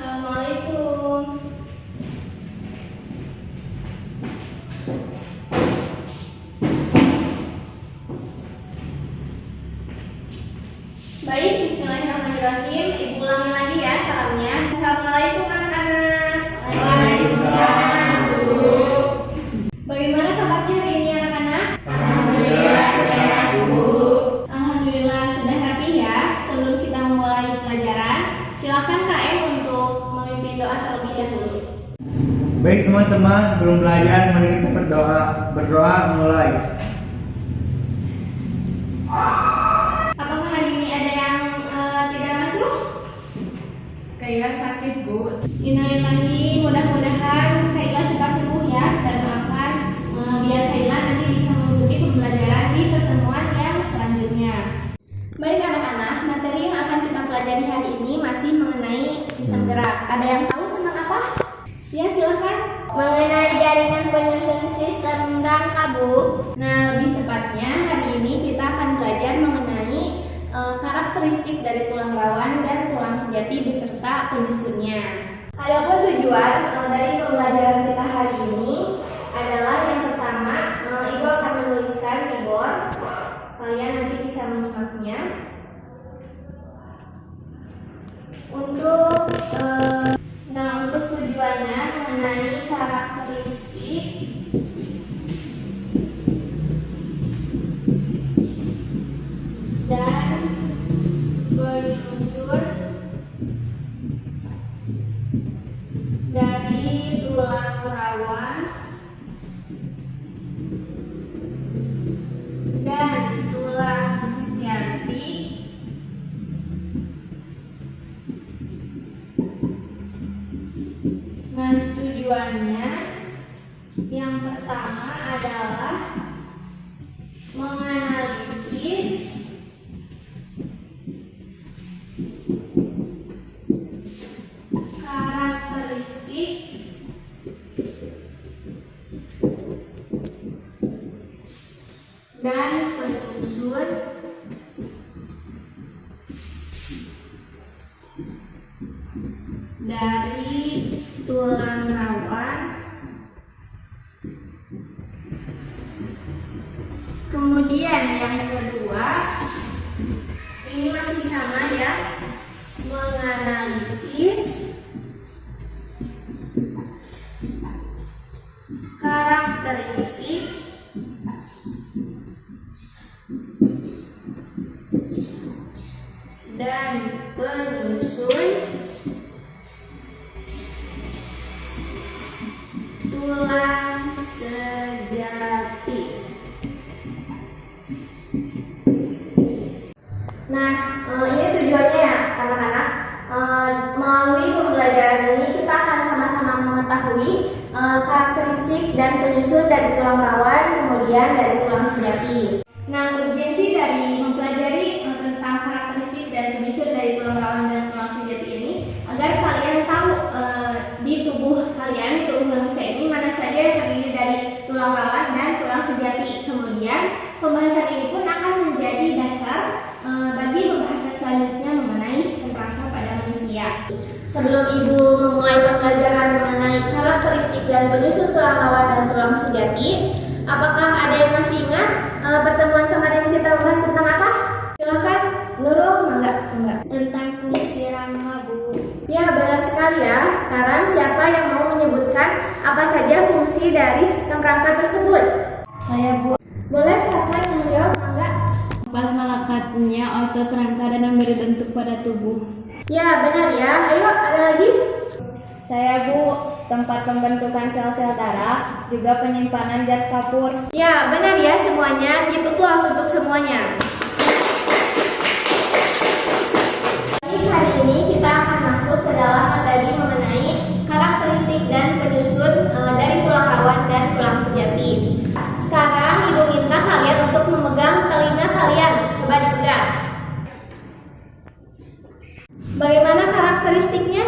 Assalamualaikum. Baik, bismillahirrahmanirrahim. Ibu ulangi lagi ya salamnya. Assalamualaikum anak-anak. Waalaikumsalam, Bu. Bagaimana kabarnya hari ini anak-anak? Alhamdulillah sehat, Bu. Alhamdulillah sudah happy ya. Sebelum kita memulai pelajaran, silakan KM untuk memimpin doa terlebih dahulu. Baik teman-teman, belum belajar, mari kita berdoa mulai. Apakah hari ini ada yang tidak masuk? Kayak sakit, Bu. Innalillahi, mudah-mudahan Kaila cepat sembuh ya, dan doakan biar Kaila nanti bisa mengikuti pembelajaran di pertemuan yang selanjutnya. Baik anak-anak, materi yang akan kita pelajari hari ini masih mengenai sistem gerak. Ada yang tahu tentang apa? Ya, silakan. Mengenai jaringan penyusun sistem rangka, Bu. Nah, lebih tepatnya hari ini kita akan belajar mengenai karakteristik dari tulang rawan dan tulang sejati beserta penyusunnya. Adapun tujuan dari pembelajaran kita hari ini adalah yang pertama, Ibu akan menuliskan di board. Kalian nanti bisa menyimaknya. Untuk tujuannya mengenai karakteristik dan penyusun dari tulang rawan dan tulang sejati Nah, tujuannya yang pertama adalah menganalisis karakteristik dan penyusun dari tulang rawan. Kemudian yang kedua, ini masih sama ya, menganalisis karakteristik dan penyusun tulang sejati. Nah, ini tujuannya ya anak-anak. Melalui pembelajaran ini kita akan sama-sama mengetahui karakteristik dan penyusun dari tulang rawan, kemudian dari tulang sejati. Nah, urgensi dari mempelajari tentang karakteristik dan penyusun dari tulang rawan dan tulang sejati ini agar kalian tahu di tubuh kalian, di tubuh manusia ini mana saja yang terdiri dari tulang rawan dan tulang sejati. Kemudian pembahasan ini pun akan menjadi dasar bagi pembahasan selanjutnya mengenai sistem rangka pada manusia. Sebelum Ibu memulai pembelajaran mengenai karakteristik dan penyusun tulang rawan dan tulang sejati, apakah ada yang masih ingat pertemuan kemarin kita membahas tentang apa? Silahkan, Nurul, enggak? Tentang fungsi rangka, Bu. Ya, benar sekali ya. Sekarang siapa yang mau menyebutkan apa saja fungsi dari sistem rangka tersebut? Saya, Bu. Boleh Fatma yang menjawab, enggak? Tempat melekatnya otot rangka dan memberi bentuk pada tubuh. Ya, benar ya. Ayo, ada lagi? Saya, Bu. Tempat pembentukan sel-sel darah, juga penyimpanan zat kapur. Ya, benar ya semuanya. Gitu plus untuk semuanya. Baik, hari ini kita akan masuk ke dalam materi mengenai karakteristik dan penyusun dari tulang rawan dan tulang sejati. Sekarang Ibu minta kalian untuk memegang telinga kalian. Coba dipegang. Bagaimana karakteristiknya?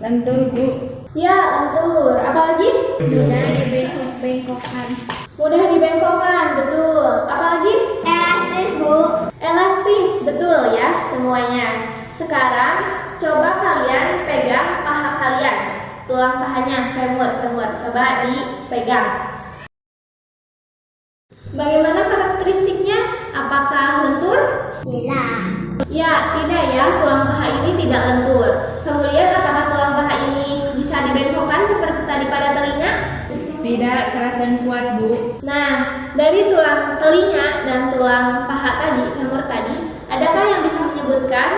Lentur, Bu. Ya, lentur. Apalagi? Mudah dibengkok-bengkokkan. Mudah dibengkokkan, betul. Apalagi? Elastis, Bu. Elastis, betul ya semuanya. Sekarang coba kalian pegang tulang pahanya, femur. Coba dipegang. Bagaimana karakteristiknya? Apakah lentur? Tidak. Ya, tidak ya, tulang paha ini tidak lentur. Kemudian apakah tulang paha ini bisa dibengkokkan seperti tadi pada telinga? Tidak, keras dan kuat, Bu. Nah, dari tulang telinga dan tulang paha tadi, femur tadi, adakah yang bisa menyebutkan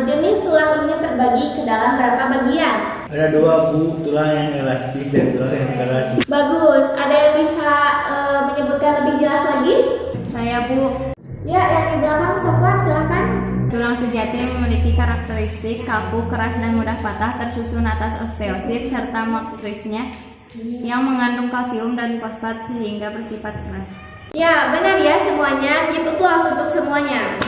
jenis tulang ini terbagi ke dalam berapa bagian? Ada dua, Bu, tulang yang elastis dan tulang yang keras. Bagus, ada yang bisa menyebutkan lebih jelas lagi? Saya, Bu. Ya, yang di belakang Sokwa, silakan. Tulang sejati memiliki karakteristik kaku, keras, dan mudah patah, tersusun atas osteosit serta matrisnya yang mengandung kalsium dan fosfat sehingga bersifat keras. Ya, benar ya semuanya. Gitu plus untuk semuanya.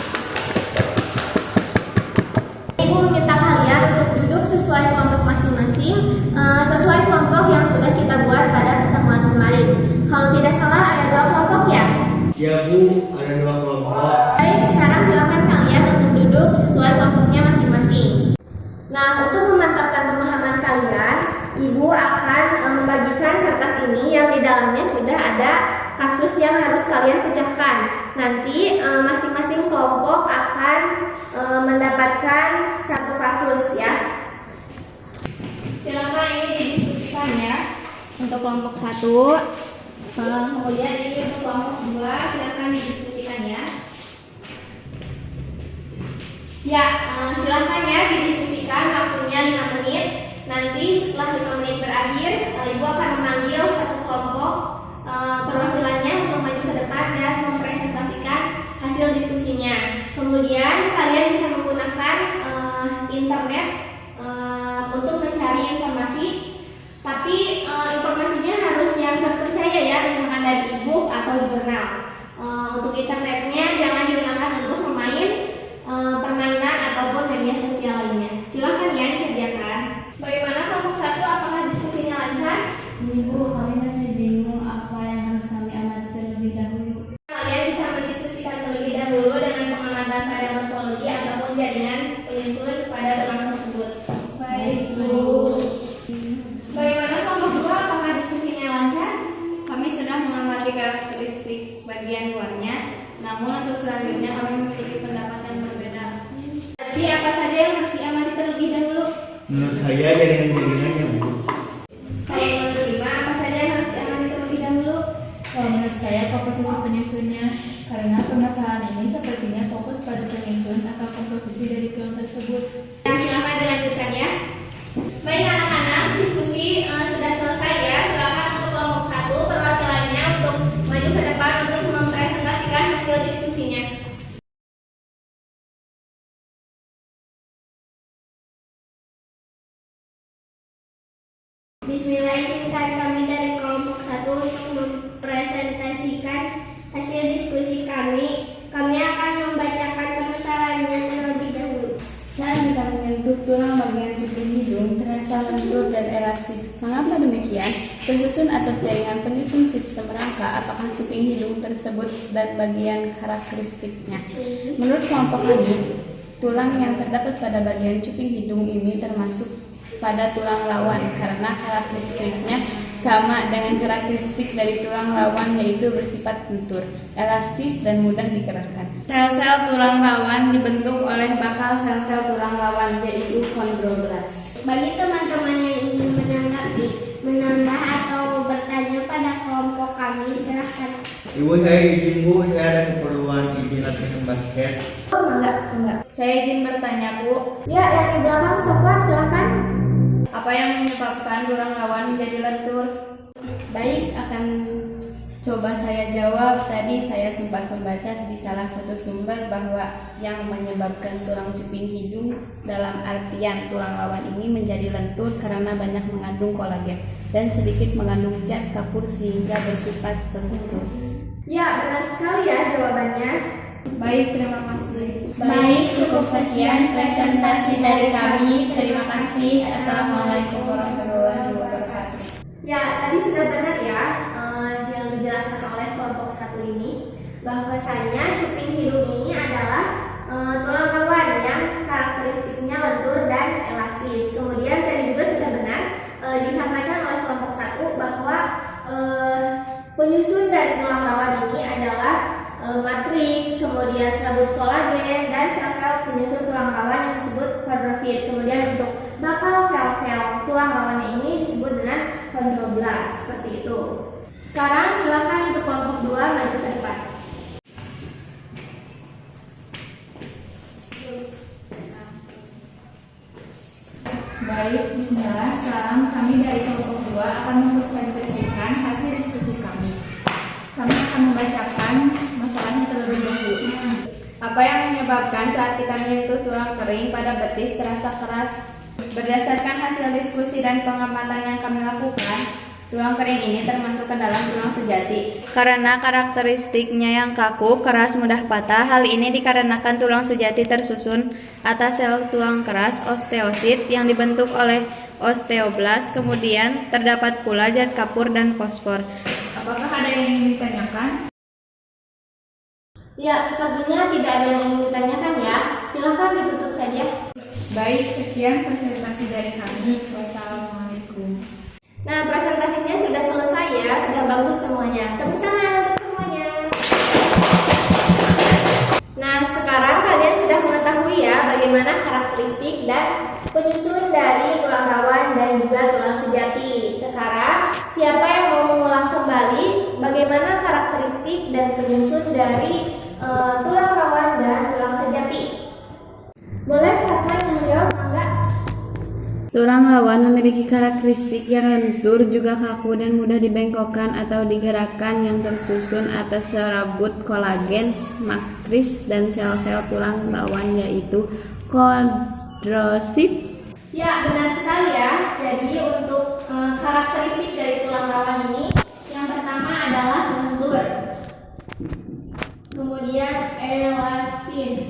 Ibu meminta kalian untuk duduk sesuai kelompok masing-masing, sesuai kelompok yang sudah kita buat pada pertemuan kemarin. Kalau tidak salah ada 2 kelompok ya? Ya, Bu, ada 2 kelompok. Baik, sekarang silakan kalian untuk duduk sesuai kelompoknya masing-masing. Nah, untuk memantapkan pemahaman kalian, Ibu akan membagikan kertas ini yang di dalamnya sudah ada kasus yang harus kalian pecahkan. Nanti masing-masing kelompok akan mendapatkan 1 kasus ya. Silakan ini didiskusikan ya. Untuk kelompok 1, kemudian ini untuk kelompok 2, silakan didiskusikan ya. Ya, silakan ya didiskusikan, waktunya 5 menit. Nanti setelah 5 menit berakhir, Ibu akan memanggil 1 kelompok perwakilannya untuk maju ke depan dan mempresentasikan hasil diskusinya. Kemudian kalian bisa menggunakan internet untuk mencari informasi, tapi informasinya harus yang terpercaya ya, misalkan dari e-book atau jurnal. Untuk internetnya jangan digunakan untuk permainan ataupun media sosial lainnya. Silakan ya dikerjakan. Bagaimana kelompok 1? Apakah diskusinya lancar? Ibu, kami masih bingung apa yang harus kami amati terlebih dahulu. Kalian bisa mendiskusikan terlebih dahulu dengan pengamatan pada morfologi ataupun jaringan penyusun pada tulang tersebut. Baik, Bu. Bagaimana kelompok 2? Apakah diskusinya lancar? Kami sudah mengamati karakteristik bagian luarnya, namun untuk selanjutnya kami memiliki pendapat yang berbeda. Jadi apa saja yang harus diamati terlebih dahulu? Menurut saya jaringan-jaringannya, Bu. Kalau menurut Lima, apa saja yang harus diamati terlebih dahulu? Kalau menurut saya komposisi penyusunnya, karena permasalahan ini sepertinya fokus pada penyusun atau komposisi dari tulang tersebut. Ya, silakan dilanjutkan ya. Baik anak-anak, diskusi sudah selesai ya. Silakan untuk kelompok 1 perwakilannya untuk maju ke depan untuk mempresentasikan hasil diskusinya. Bismillah, izinkan kami dari kelompok 1 untuk mempresentasikan hasil diskusi kami. Kami akan membacakan permasalahannya terlebih dahulu. Saat kita menyentuh tulang bagian cuping hidung terasa lentur dan elastis. Mengapa demikian? Tersusun atas jaringan penyusun sistem rangka, apakah cuping hidung tersebut dan bagian karakteristiknya. Menurut kelompok kami, tulang yang terdapat pada bagian cuping hidung ini termasuk pada tulang lawan karena karakteristiknya sama dengan karakteristik dari tulang lawan, yaitu bersifat lentur, elastis, dan mudah digerakkan. Sel-sel tulang lawan dibentuk oleh bakal sel-sel tulang lawan, yaitu kondroblas. Bagi teman-teman yang ingin menanggapi, menambah atau bertanya pada kelompok kami, silahkan. Ibu, saya izin, Bu, saya ada keperluan izin latihan basket. Oh, enggak. Saya izin bertanya, Bu, Ya, yang di belakang Sokwa, silakan. apa yang menyebabkan tulang lawan menjadi lentur? Baik, akan coba saya jawab. Tadi saya sempat membaca di salah satu sumber bahwa yang menyebabkan tulang cuping hidung dalam artian tulang lawan ini menjadi lentur karena banyak mengandung kolagen dan sedikit mengandung zat kapur sehingga bersifat lentur. Ya, benar sekali ya jawabannya. Baik, terima kasih. Baik, cukup sekian presentasi dari kami. Terima kasih. Assalamualaikum warahmatullahi wabarakatuh. Ya, tadi sudah benar ya yang dijelaskan oleh kelompok 1 ini, bahwasanya cuping hidung ini adalah tulang rawan yang karakteristiknya lentur dan elastis. Kemudian tadi juga sudah benar di dari tulang rawan ini adalah matriks, kemudian serabut kolagen, dan sel-sel penyusun tulang rawan yang disebut kondrosit. Kemudian untuk bakal sel-sel tulang rawan ini disebut dengan kondroblast, seperti itu. Sekarang silakan untuk kelompok 2 maju ke depan. Baik, bismillah. Salam, kami dari kelompok 2 akan mempresentasikan hasil diskusi kami. Kami akan membacakan masalahnya terlebih dahulu. Apa yang menyebabkan saat kita menyentuh tulang kering pada betis terasa keras? Berdasarkan hasil diskusi dan pengamatan yang kami lakukan, tulang kering ini termasuk ke dalam tulang sejati. Karena karakteristiknya yang kaku, keras, mudah patah, hal ini dikarenakan tulang sejati tersusun atas sel tulang keras, osteosit, yang dibentuk oleh osteoblast, kemudian terdapat pula zat kapur dan fosfor. Apakah ada yang ingin ditanyakan? Ya, sepertinya tidak ada yang ingin ditanyakan ya. Silakan ditutup saja. Baik, sekian presentasi dari kami. Wassalamualaikum. Nah, presentasinya sudah selesai ya, sudah bagus semuanya. Tepuk tangan untuk semuanya. Nah, sekarang kalian sudah mengetahui ya bagaimana karakteristik dan penyusun dari tulang rawan dan juga tulang sejati. Sekarang, siapa yang mau mengulang kembali bagaimana karakteristik dan penyusun dari tulang rawan dan tulang sejati? Boleh Fatma yang menjawab, enggak? Tulang rawan memiliki karakteristik yang lentur, juga kaku dan mudah dibengkokkan atau digerakkan, yang tersusun atas serabut kolagen, matriks, dan sel-sel tulang rawan yaitu kondrosit. Ya, benar sekali ya. Jadi untuk karakteristik dari tulang rawan ini, yang pertama adalah lentur, kemudian elastis,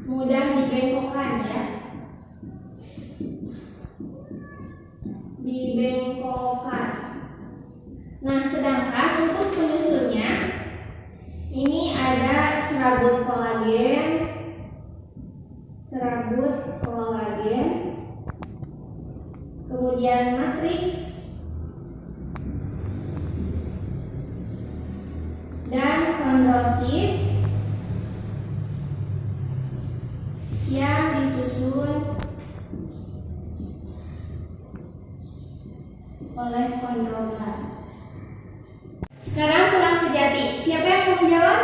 mudah dibengkokkan ya. Dibengkokkan. Nah, sedangkan untuk penyusunnya ini ada serabut kolagen, kemudian matriks, dan kondrosit yang disusun oleh kondroblast. Sekarang tulang sejati. Siapa yang mau menjawab?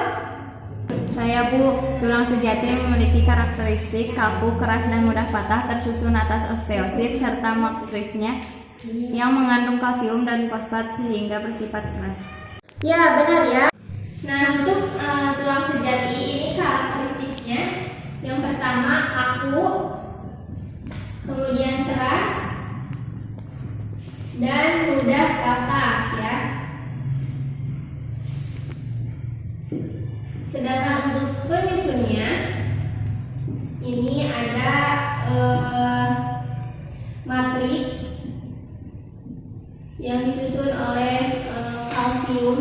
Saya, Bu. Tulang sejati memiliki karakteristik kaku, keras, dan mudah patah, tersusun atas osteosit serta matriksnya yang mengandung kalsium dan fosfat sehingga bersifat keras. Ya, benar ya. Nah, untuk tulang sejati ini karakteristiknya yang pertama kaku, kemudian keras, dan mudah patah ya. Sedangkan untuk penyusunnya ini ada matriks yang disusun oleh kalsium,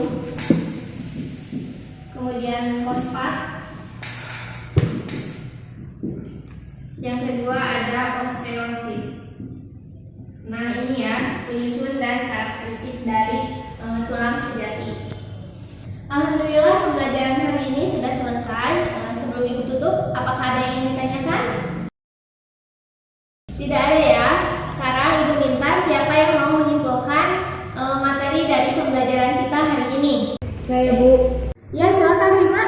kemudian fosfat. Yang kedua ada osteosit. Nah, ini ya penyusun dan karakteristik dari tulang sejati. Alhamdulillah pembelajaran hari ini sudah selesai. Sebelum ibu tutup, apakah ada yang ingin ditanyakan? Tidak ada ya. Sekarang ibu minta siapa yang mau menyimpulkan materi dari pembelajaran kita hari ini. Saya, Bu. Ya, silakan Rima.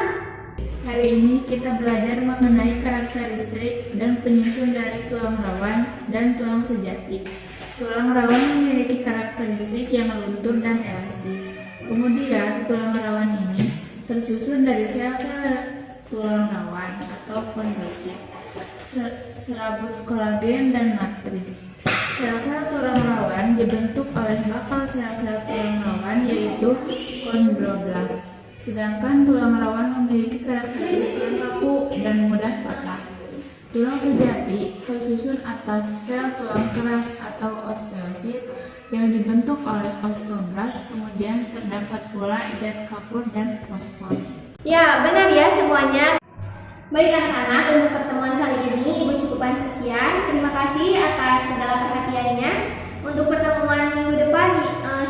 Hari ini kita belajar mengenai karakteristik dan penyusun dari tulang rawan dan tulang sejati. Tulang rawan memiliki karakteristik yang luntur dan elastis. Kemudian, tulang rawan ini tersusun dari sel-sel tulang rawan atau kondrosit, serabut kolagen, dan matriks. Sel-sel tulang rawan dibentuk oleh bakal sel-sel tulang rawan yaitu kondroblast. Sedangkan tulang rawan memiliki karakteristik yang kaku dan mudah patah. Tulang sejati tersusun atas sel tulang keras atau osteosit yang dibentuk oleh osteoblast, kemudian terdapat pula zat kapur dan fosfor. Ya, benar ya semuanya. Baik anak-anak, untuk pertemuan kali ini ibu cukupkan sekian. Terima kasih atas segala perhatiannya. Untuk pertemuan minggu depan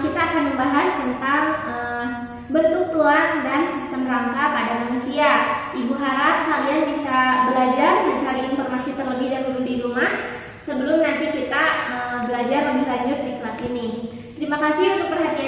kita akan membahas tentang tulang dan sistem rangka pada manusia. Ibu harap kalian bisa belajar mencari informasi terlebih dahulu di rumah sebelum nanti kita belajar lebih lanjut di kelas ini. Terima kasih untuk perhatian